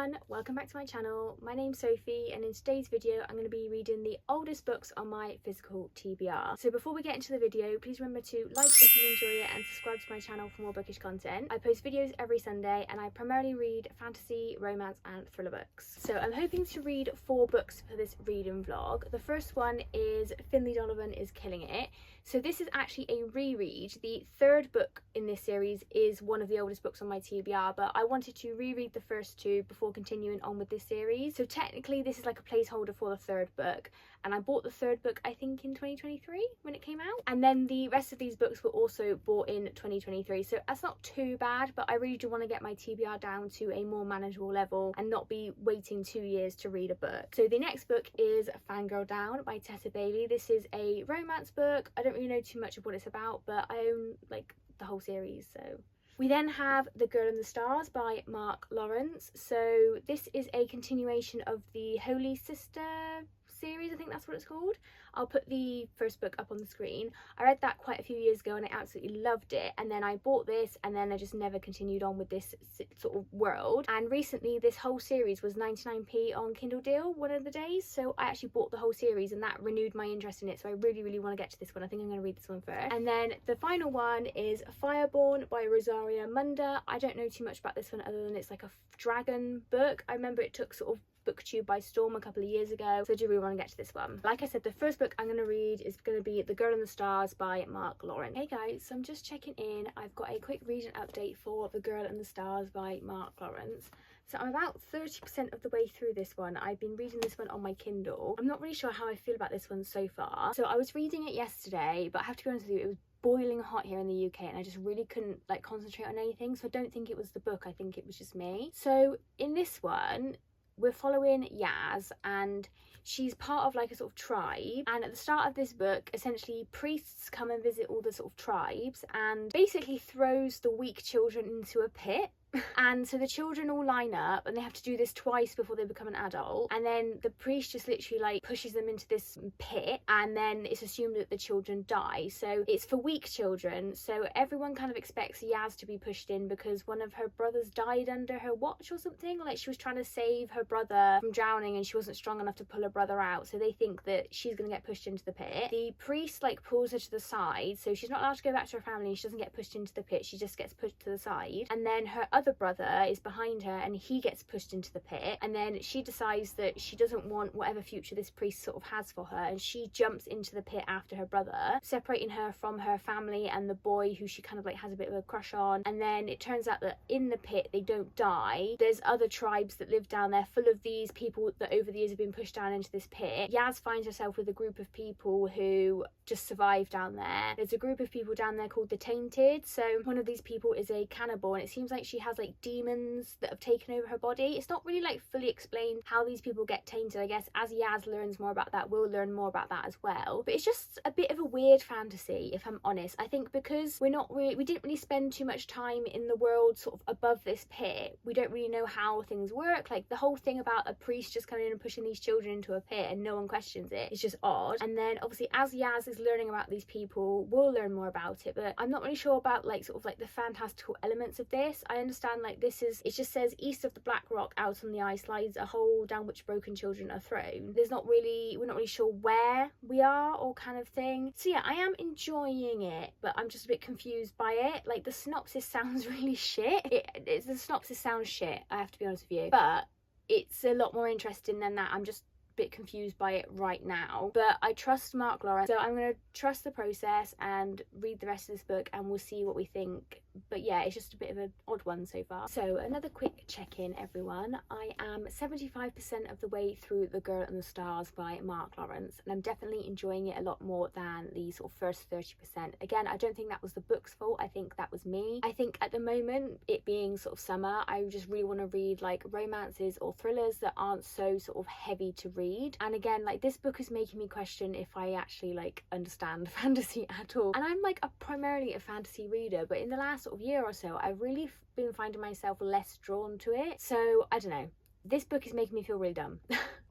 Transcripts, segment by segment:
everyone, welcome back to my channel. My name's Sophie and in today's video I'm going to be reading the oldest books on my physical TBR. So before we get into the video, please remember to like if you enjoy it and subscribe to my channel for more bookish content. I post videos every Sunday and I primarily read fantasy, romance and thriller books. So I'm hoping to read 4 books for this reading vlog. The first one is Finley Donovan is Killing It. So this is actually a reread. The 3rd book in this series is one of the oldest books on my TBR, but I wanted to reread the first 2 before continuing on with this series. So technically this is like a placeholder for the 3rd book, and I bought the 3rd book I think in 2023 when it came out, and then the rest of these books were also bought in 2023, so that's not too bad, but I really do want to get my TBR down to a more manageable level and not be waiting 2 years to read a book. So the next book is Fangirl Down by Tessa Bailey. This is a romance book. I don't really know too much of what it's about, but I own like the whole series. So we then have The Girl and the Stars by Mark Lawrence. So this is a continuation of the Holy Sister series, I think that's what it's called. I'll put the first book up on the screen. I read that quite a few years ago and I absolutely loved it, and then I bought this and then I just never continued on with this sort of world. And recently this whole series was 99p on Kindle deal one of the days, so I actually bought the whole series and that renewed my interest in it, so I really want to get to this one. I think I'm going to read this one first. And then the final one is Fireborn by Rosaria Munda. I don't know too much about this one other than it's like a dragon book. I remember it took sort of BookTube by storm a couple of years ago, so I do really want to get to this one. Like I said, the first book I'm going to read is going to be The Girl and the Stars by Mark Lawrence. Hey guys, so I'm just checking in. I've got a quick reading update for The Girl and the Stars by Mark Lawrence. So I'm about 30% of the way through this one. I've been reading this one on my Kindle. I'm not really sure how I feel about this one so far. So I was reading it yesterday, but I have to be honest with you, it was boiling hot here in the UK and I just really couldn't like concentrate on anything, so I don't think it was the book, I think it was just me. So in this one we're following Yaz, and she's part of like a sort of tribe, and at the start of this book essentially priests come and visit all the sort of tribes and basically throws the weak children into a pit. And so the children all line up and they have to do this twice before they become an adult, and then the priest just literally like pushes them into this pit, and then it's assumed that the children die. So it's for weak children, so everyone kind of expects Yaz to be pushed in because one of her brothers died under her watch or something, like she was trying to save her brother from drowning and she wasn't strong enough to pull her brother out, so they think that she's gonna get pushed into the pit. The priest like pulls her to the side, so she's not allowed to go back to her family. She doesn't get pushed into the pit, she just gets pushed to the side, and then her other brother is behind her and he gets pushed into the pit, and then she decides that she doesn't want whatever future this priest sort of has for her, and she jumps into the pit after her brother, separating her from her family and the boy who she kind of like has a bit of a crush on. And then it turns out that in the pit they don't die. There's other tribes that live down there full of these people that over the years have been pushed down into this pit. Yaz finds herself with a group of people who just survive down there. There's a group of people down there called the Tainted. So one of these people is a cannibal, and it seems like she has like demons that have taken over her body. It's not really like fully explained how these people get tainted. I guess as Yaz learns more about that, we'll learn more about that as well. But it's just a bit of a weird fantasy, if I'm honest. I think because we didn't really spend too much time in the world sort of above this pit, we don't really know how things work. Like the whole thing about a priest just coming in and pushing these children into a pit and no one questions it, it's just odd. And then obviously as Yaz is learning about these people, we'll learn more about it, but I'm not really sure about like sort of like the fantastical elements of this. I understand like it just says east of the Black Rock out on the ice lies a hole down which broken children are thrown. We're not really sure where we are or kind of thing. So yeah, I am enjoying it, but I'm just a bit confused by it. Like the synopsis sounds really shit. The synopsis sounds shit, I have to be honest with you, but it's a lot more interesting than that. I'm just bit confused by it right now, but I trust Mark Lawrence, so I'm going to trust the process and read the rest of this book and we'll see what we think. But yeah, it's just a bit of an odd one so far. So another quick check-in everyone. I am 75% of the way through The Girl and the Stars by Mark Lawrence, and I'm definitely enjoying it a lot more than the sort of first 30%. Again, I don't think that was the book's fault, I think that was me. I think at the moment, it being sort of summer, I just really want to read like romances or thrillers that aren't so sort of heavy to read. And again, like this book is making me question if I actually like understand fantasy at all. And I'm like primarily a fantasy reader, but in the last sort of year or so I've really been finding myself less drawn to it. So I don't know, this book is making me feel really dumb.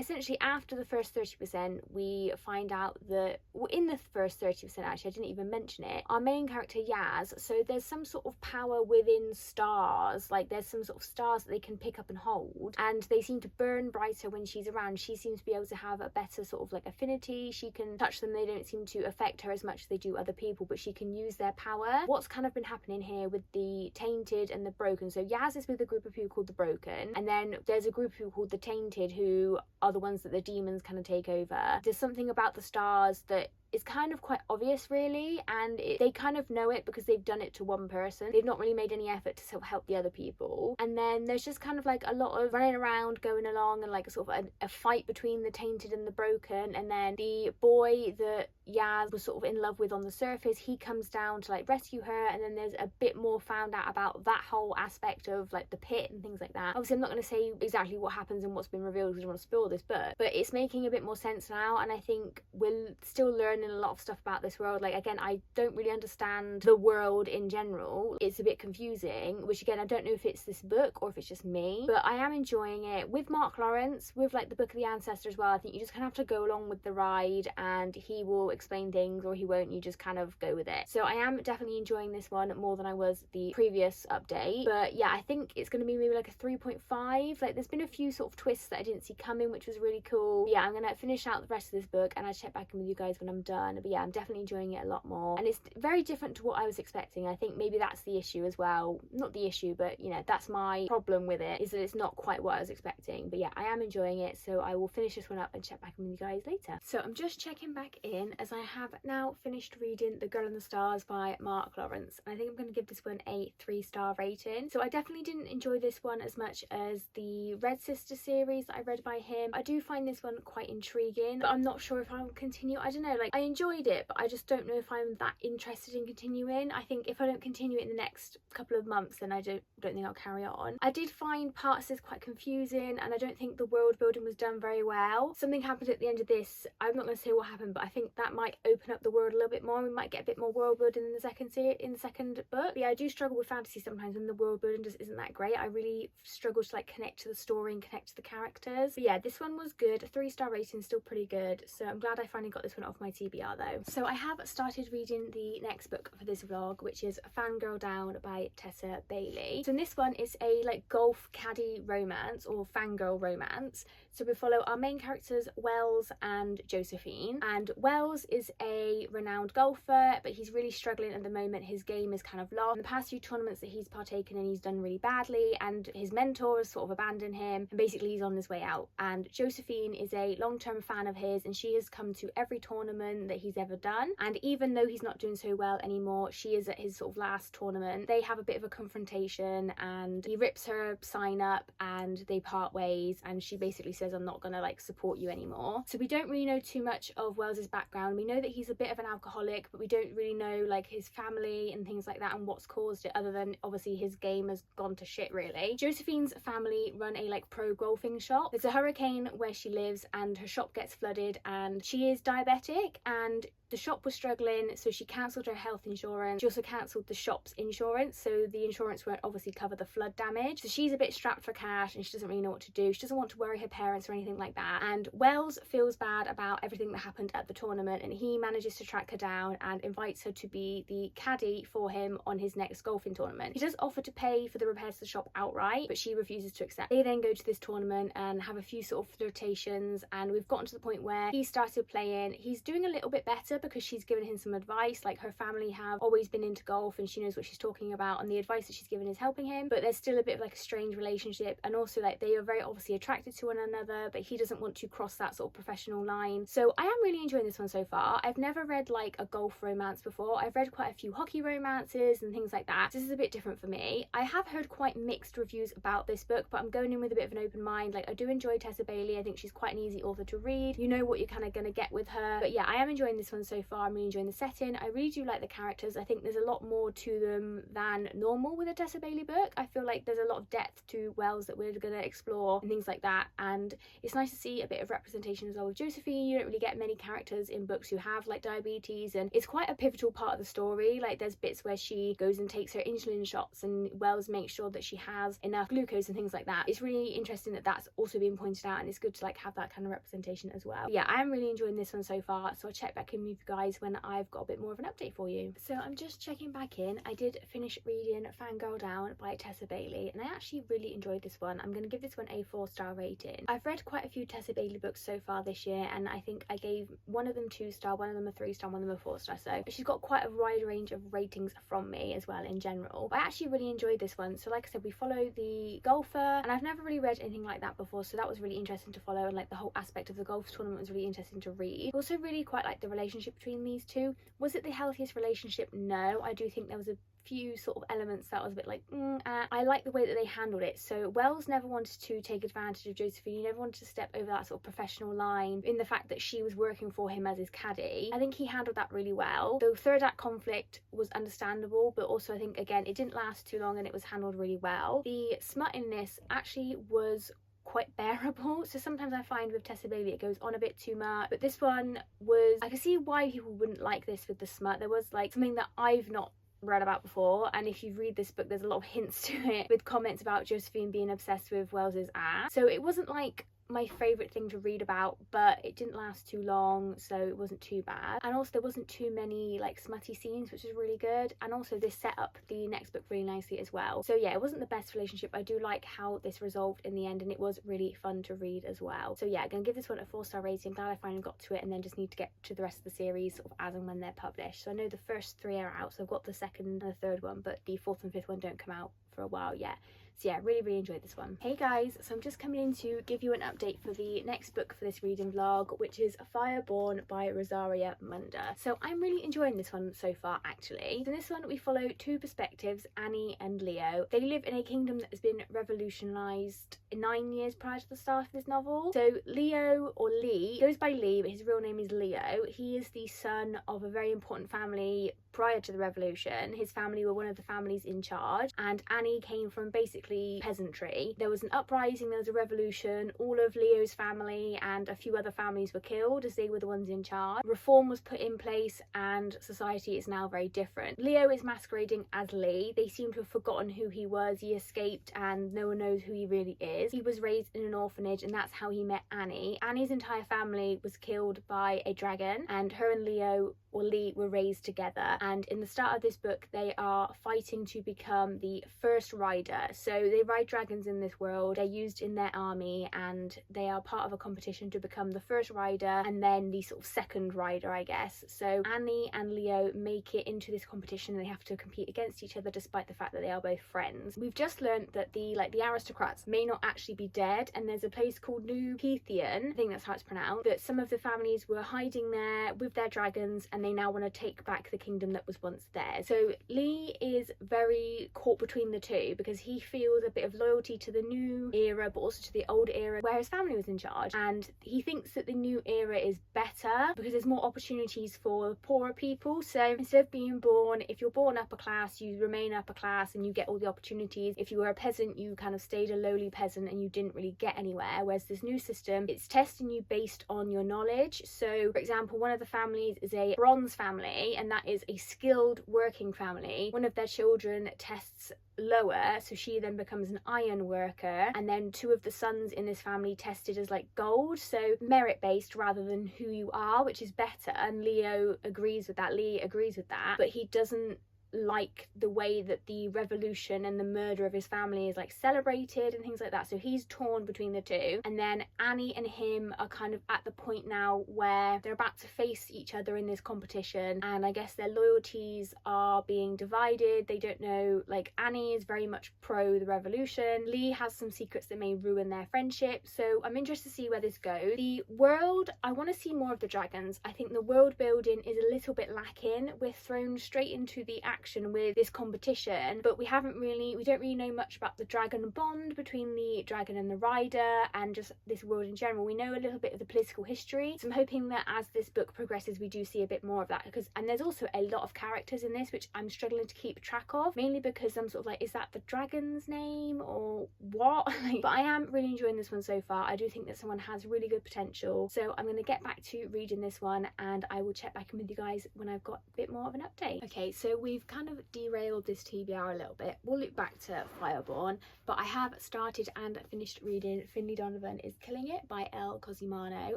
essentially after the first 30%, we find out that, well, in the first 30% actually, I didn't even mention it, our main character Yaz, so there's some sort of power within stars, like there's some sort of stars that they can pick up and hold, and they seem to burn brighter when she's around. She seems to be able to have a better sort of like affinity. She can touch them, they don't seem to affect her as much as they do other people, but she can use their power. What's kind of been happening here with the Tainted and the Broken, so Yaz is with a group of people called the Broken, and then there's a group of people called the Tainted who are the ones that the demons kind of take over. There's something about the stars that is kind of quite obvious really, and they kind of know it because they've done it to one person. They've not really made any effort to sort of help the other people. And then there's just kind of like a lot of running around, going along, and like a sort of a fight between the Tainted and the Broken. And then the boy that Yaz was sort of in love with on the surface, he comes down to like rescue her, and then there's a bit more found out about that whole aspect of like the pit and things like that. Obviously I'm not going to say exactly what happens and what's been revealed because I don't want to spoil this book, but it's making a bit more sense now, and I think we're still learning a lot of stuff about this world. Like again, I don't really understand the world in general. It's a bit confusing, which again, I don't know if it's this book or if it's just me, but I am enjoying it. With Mark Lawrence, with like the Book of the Ancestor as well, I think you just kind of have to go along with the ride and he will explain things or he won't. You just kind of go with it. So I am definitely enjoying this one more than I was the previous update. But yeah, I think it's going to be maybe like a 3.5. Like there's been a few sort of twists that I didn't see coming, which was really cool. But yeah, I'm going to finish out the rest of this book and I'll check back in with you guys when I'm done. But yeah, I'm definitely enjoying it a lot more, and it's very different to what I was expecting. I think maybe that's the issue as well. Not the issue, but you know, that's my problem with it, is that it's not quite what I was expecting. But yeah, I am enjoying it, so I will finish this one up and check back in with you guys later. So I'm just checking back in as I have now finished reading The Girl in the Stars by Mark Lawrence, and I think I'm going to give this one a 3-star rating. So I definitely didn't enjoy this one as much as the Red Sister series that I read by him. I do find this one quite intriguing, but I'm not sure if I'll continue. I don't know, like I enjoyed it, but I just don't know if I'm that interested in continuing. I think if I don't continue it in the next couple of months, then I don't think I'll carry on. I did find parts of this quite confusing, and I don't think the world building was done very well. Something happened at the end of this. I'm not going to say what happened, but I think that might open up the world a little bit more. We might get a bit more world building in the second book. But yeah, I do struggle with fantasy sometimes when the world building just isn't that great. I really struggle to like connect to the story and connect to the characters. But yeah, this one was good. 3-star rating, still pretty good. So I'm glad I finally got this one off my TBR though. So I have started reading the next book for this vlog, which is Fangirl Down by Tessa Bailey. So in this one, it's a like golf caddy romance or fangirl romance. So we follow our main characters Wells and Josephine, and Wells is a renowned golfer, but he's really struggling at the moment. His game is kind of lost. In the past few tournaments that he's partaken in, he's done really badly, and his mentor has sort of abandoned him, and basically he's on his way out. And Josephine is a long-term fan of his, and she has come to every tournament that he's ever done, and even though he's not doing so well anymore, she is at his sort of last tournament. They have a bit of a confrontation, and he rips her sign up and they part ways, and she basically says, I'm not gonna like support you anymore. So we don't really know too much of Wells's background. We know that he's a bit of an alcoholic, but we don't really know like his family and things like that and what's caused it, other than obviously his game has gone to shit really. Josephine's family run a like pro golfing shop. There's a hurricane where she lives and her shop gets flooded, and she is diabetic, and the shop was struggling, so she cancelled her health insurance. She also cancelled the shop's insurance, so the insurance won't obviously cover the flood damage. So she's a bit strapped for cash and she doesn't really know what to do. She doesn't want to worry her parents or anything like that. And Wells feels bad about everything that happened at the tournament, and he manages to track her down and invites her to be the caddy for him on his next golfing tournament. He does offer to pay for the repairs to the shop outright, but she refuses to accept. They then go to this tournament and have a few sort of flirtations, and we've gotten to the point where he started playing. He's doing a little bit better because she's given him some advice. Like her family have always been into golf and she knows what she's talking about, and the advice that she's given is helping him, but there's still a bit of like a strange relationship, and also like they are very obviously attracted to one another, but he doesn't want to cross that sort of professional line. So I am really enjoying this one so far. I've never read like a golf romance before. I've read quite a few hockey romances and things like that. This is a bit different for me. I have heard quite mixed reviews about this book, but I'm going in with a bit of an open mind. Like I do enjoy Tessa Bailey. I think she's quite an easy author to read. You know what you're kind of going to get with her. But yeah, I am enjoying this one so far. I'm really enjoying the setting. I really do like the characters. I think there's a lot more to them than normal with a Tessa Bailey book. I feel like there's a lot of depth to Wells that we're going to explore and things like that, and it's nice to see a bit of representation as well with Josephine. You don't really get many characters in books who have like diabetes, and it's quite a pivotal part of the story. Like there's bits where she goes and takes her insulin shots and Wells makes sure that she has enough glucose and things like that. It's really interesting that that's also being pointed out, and it's good to like have that kind of representation as well. But yeah, I am really enjoying this one so far, so I'll check back in with you guys when I've got a bit more of an update for you. So I'm just checking back in. I did finish reading Fangirl Down by Tessa Bailey, and I actually really enjoyed this one. I'm going to give this one a 4-star rating. I've read quite a few Tessa Bailey books so far this year, and I think I gave one of them 2-star, one of them a 3-star, one of them a 4-star, so she's got quite a wide range of ratings from me as well in general. But I actually really enjoyed this one. So like I said, we follow the golfer, and I've never really read anything like that before, so that was really interesting to follow, and like the whole aspect of the golf tournament was really interesting to read. Also really quite like the relationship between these two. Was it the healthiest relationship? No, I do think there was a few sort of elements that was a bit like I like the way that they handled it. So Wells never wanted to take advantage of Josephine. He never wanted to step over that sort of professional line in the fact that she was working for him as his caddy. I think he handled that really well. The third act conflict was understandable, but also I think again it didn't last too long and it was handled really well. The smut in this actually was quite bearable. So sometimes I find with Tessa Bailey it goes on a bit too much, but this one was, I can see why people wouldn't like this with the smut. There was like something that I've not read about before, and if you read this book there's a lot of hints to it with comments about Josephine being obsessed with Wells's ass. So it wasn't like my favourite thing to read about, but it didn't last too long, so it wasn't too bad. And also there wasn't too many like smutty scenes, which is really good, and also this set up the next book really nicely as well. So yeah, it wasn't the best relationship. I do like how this resolved in the end, and it was really fun to read as well. So yeah, I'm gonna give this one a 4-star rating. Glad I finally got to it, and then just need to get to the rest of the series sort of as and when they're published. So I know the first 3 are out, so I've got the second and the third one, but the 4th and 5th one don't come out for a while yet. So yeah, really enjoyed this one. Hey guys, so I'm just coming in to give you an update for the next book for this reading vlog, which is Fireborn by Rosaria Munda. So I'm really enjoying this one so far actually. So in this one we follow 2 perspectives, Annie and Leo. They live in a kingdom that has been revolutionised 9 years prior to the start of this novel. So Leo, or Lee, goes by Lee, but his real name is Leo. He is the son of a very important family prior to the revolution. His family were one of the families in charge, and Annie came from basically peasantry. There was an uprising, there was a revolution, all of Leo's family and a few other families were killed as they were the ones in charge. Reform was put in place and society is now very different. Leo is masquerading as Lee. They seem to have forgotten who he was. He escaped and no one knows who he really is. He was raised in an orphanage, and that's how he met Annie. Annie's entire family was killed by a dragon, and her and Leo, or Lee, were raised together, and in the start of this book they are fighting to become the first rider. So they ride dragons in this world, they're used in their army, and they are part of a competition to become the first rider and then the sort of second rider, I guess. So Annie and Leo make it into this competition, and they have to compete against each other despite the fact that they are both friends. We've just learned that the aristocrats may not actually be dead, and there's a place called New Pethian, I think that's how it's pronounced, that some of the families were hiding there with their dragons, and they now want to take back the kingdom that was once theirs. So Lee is very caught between the two because he feels a bit of loyalty to the new era but also to the old era where his family was in charge, and he thinks that the new era is better because there's more opportunities for poorer people. So instead of being born, if you're born upper class, you remain upper class and you get all the opportunities. If you were a peasant, you kind of stayed a lowly peasant and you didn't really get anywhere. Whereas this new system, it's testing you based on your knowledge. So for example, one of the families is a bronze family, and that is a skilled working family. One of their children tests lower, so she then becomes an iron worker, and then 2 of the sons in this family tested as like gold, so merit based rather than who you are, which is better. And Leo agrees with that. Lee agrees with that, but he doesn't like the way that the revolution and the murder of his family is like celebrated and things like that. So he's torn between the two. And then Annie and him are kind of at the point now where they're about to face each other in this competition, and I guess their loyalties are being divided. They don't know, like Annie is very much pro the revolution. Lee has some secrets that may ruin their friendship. So I'm interested to see where this goes. The world, I want to see more of the dragons. I think the world building is a little bit lacking. We're thrown straight into the action interaction with this competition, but we don't really know much about the dragon bond between the dragon and the rider and just this world in general. We know a little bit of the political history, so I'm hoping that as this book progresses we do see a bit more of that, and there's also a lot of characters in this which I'm struggling to keep track of, mainly because I'm sort of like, is that the dragon's name or what? But I am really enjoying this one so far. I do think that someone has really good potential, so I'm going to get back to reading this one and I will check back in with you guys when I've got a bit more of an update. Okay, so we've kind of derailed this TBR a little bit. We'll look back to Fireborn, but I have started and finished reading Finley Donovan is Killing It by Elle Cosimano,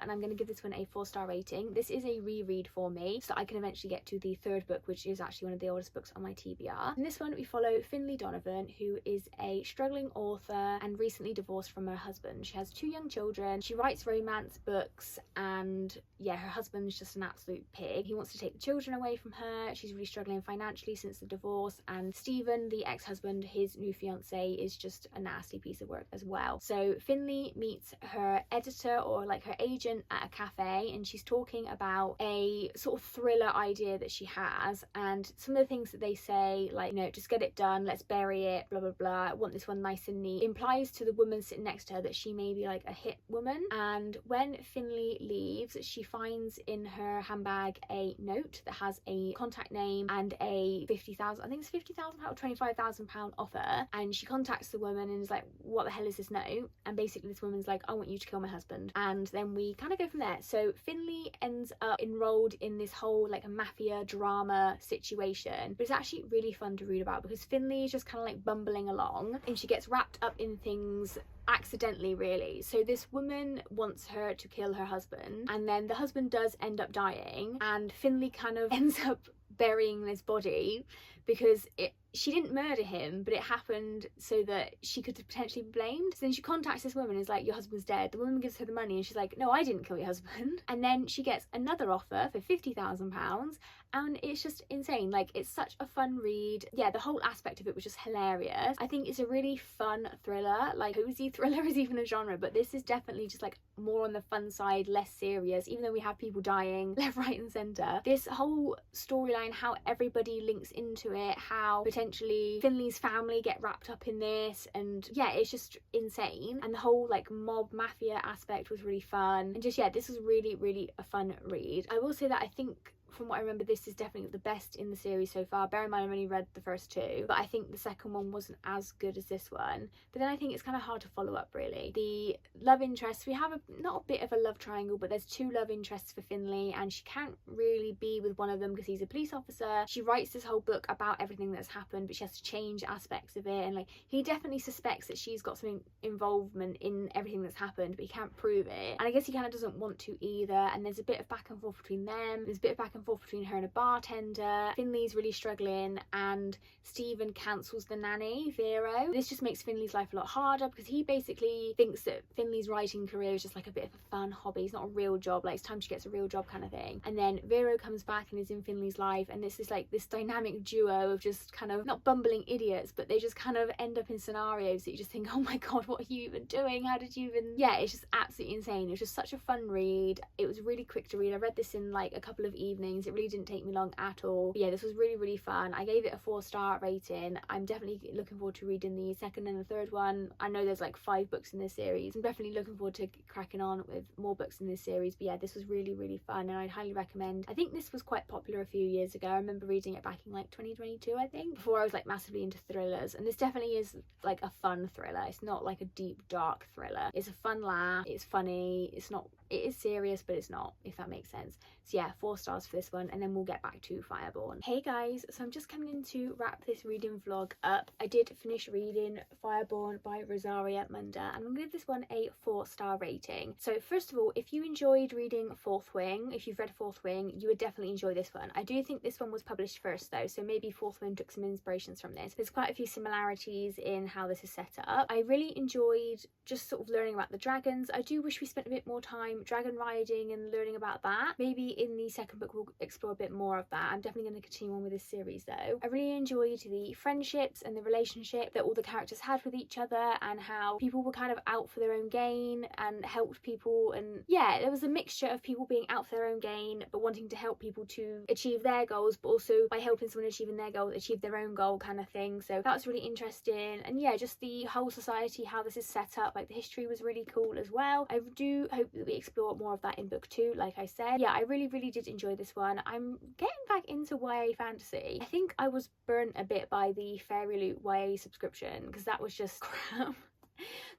and I'm going to give this one a 4-star rating. This is a reread for me, so I can eventually get to the third book, which is actually one of the oldest books on my TBR. In this one we follow Finley Donovan, who is a struggling author and recently divorced from her husband. She has 2 young children. She writes romance books, and yeah, her husband's just an absolute pig. He wants to take the children away from her. She's really struggling financially since the divorce, and Stephen, the ex-husband, his new fiance, is just a nasty piece of work as well. So Finley meets her editor, or like her agent, at a cafe, and she's talking about a sort of thriller idea that she has, and some of the things that they say, like, you know, just get it done, let's bury it, blah blah blah, I want this one nice and neat, implies to the woman sitting next to her that she may be like a hit woman. And when Finley leaves, she finds in her handbag a note that has a contact name and a 50,000, I think it's 50,000 or 25,000 pound offer, and she contacts the woman and is like, what the hell is this note? And basically this woman's like, I want you to kill my husband. And then we kind of go from there. So Finley ends up enrolled in this whole like a mafia drama situation, but it's actually really fun to read about because Finley is just kind of like bumbling along and she gets wrapped up in things accidentally, really. So this woman wants her to kill her husband, and then the husband does end up dying, and Finley kind of ends up burying this body because she didn't murder him, but it happened so that she could potentially be blamed. So then she contacts this woman and is like, your husband's dead. The woman gives her the money and she's like, no, I didn't kill your husband. And then she gets another offer for £50,000, and it's just insane. Like, it's such a fun read. Yeah, the whole aspect of it was just hilarious. I think it's a really fun thriller. Like, cozy thriller is even a genre, but this is definitely just like more on the fun side, less serious, even though we have people dying left, right and centre. This whole storyline, how everybody links into it, how potentially Finley's family get wrapped up in this, and yeah, it's just insane. And the whole like mob mafia aspect was really fun, and just, yeah, this was really a fun read. I will say that I think, from what I remember, this is definitely the best in the series so far. Bear in mind I've only read the first 2, but I think the second one wasn't as good as this one. But then I think it's kind of hard to follow up, really. The love interest, we have not a bit of a love triangle, but there's 2 love interests for Finley, and she can't really be with one of them because he's a police officer. She writes this whole book about everything that's happened, but she has to change aspects of it, and like, he definitely suspects that she's got some involvement in everything that's happened, but he can't prove it, and I guess he kind of doesn't want to either. And there's a bit of back and forth between them. There's a bit of back and forth between her and a bartender. Finley's really struggling, and Stephen cancels the nanny, Vero. This just makes Finley's life a lot harder because he basically thinks that Finley's writing career is just like a bit of a fun hobby. It's not a real job, like it's time she gets a real job kind of thing. And then Vero comes back and is in Finley's life, and this is like this dynamic duo of just kind of not bumbling idiots, but they just kind of end up in scenarios that you just think, oh my god, what are you even doing? How did you even... Yeah, it's just absolutely insane. It was just such a fun read. It was really quick to read. I read this in like a couple of evenings. It really didn't take me long at all. But yeah, this was really fun. I gave it a 4-star rating. I'm definitely looking forward to reading the second and the third one. I know there's like 5 books in this series. I'm definitely looking forward to cracking on with more books in this series. But yeah, this was really fun, and I'd highly recommend. I think this was quite popular a few years ago. I remember reading it back in like 2022, I think, before I was like massively into thrillers. And this definitely is like a fun thriller. It's not like a deep dark thriller. It's a fun laugh. It's funny. It's not... It is serious, but it's not, if that makes sense. So yeah, 4 stars for this one, and then we'll get back to Fireborn. Hey guys, so I'm just coming in to wrap this reading vlog up. I did finish reading Fireborn by Rosaria Munda, and I'm gonna give this one a 4-star rating. So first of all, if you enjoyed reading Fourth Wing, if you've read Fourth Wing, you would definitely enjoy this one. I do think this one was published first though, so maybe Fourth Wing took some inspirations from this. There's quite a few similarities in how this is set up. I really enjoyed just sort of learning about the dragons. I do wish we spent a bit more time dragon riding and learning about that. Maybe in the second book we'll explore a bit more of that. I'm definitely going to continue on with this series though. I really enjoyed the friendships and the relationship that all the characters had with each other, and how people were kind of out for their own gain and helped people. And yeah, there was a mixture of people being out for their own gain but wanting to help people to achieve their goals, but also by helping someone achieving their goal achieve their own goal kind of thing. So that was really interesting. And yeah, just the whole society, how this is set up, like the history was really cool as well. I do hope that we explore more of that in book 2, like I said. Yeah, I really did enjoy this one. I'm getting back into YA fantasy. I think I was burnt a bit by the Fairy Loot YA subscription because that was just crap.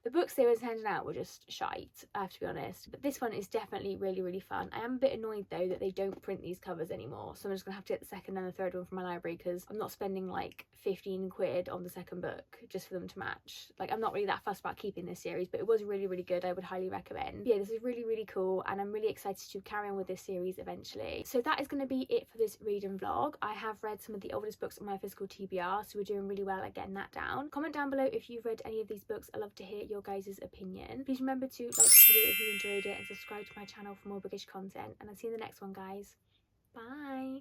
The books they were handing out were just shite, I have to be honest. But this one is definitely really fun. I am a bit annoyed though that they don't print these covers anymore, so I'm just gonna have to get the second and the third one from my library because I'm not spending like 15 quid on the second book just for them to match. Like, I'm not really that fussed about keeping this series, but it was really good. I would highly recommend. But yeah, this is really cool, and I'm really excited to carry on with this series eventually. So that is going to be it for this read and vlog. I have read some of the oldest books on my physical TBR, so we're doing really well at getting that down. Comment down below if you've read any of these books. I'd love to hear your guys' opinion. Please remember to like the video if you enjoyed it, and subscribe to my channel for more bookish content, and I'll see you in the next one, guys. Bye.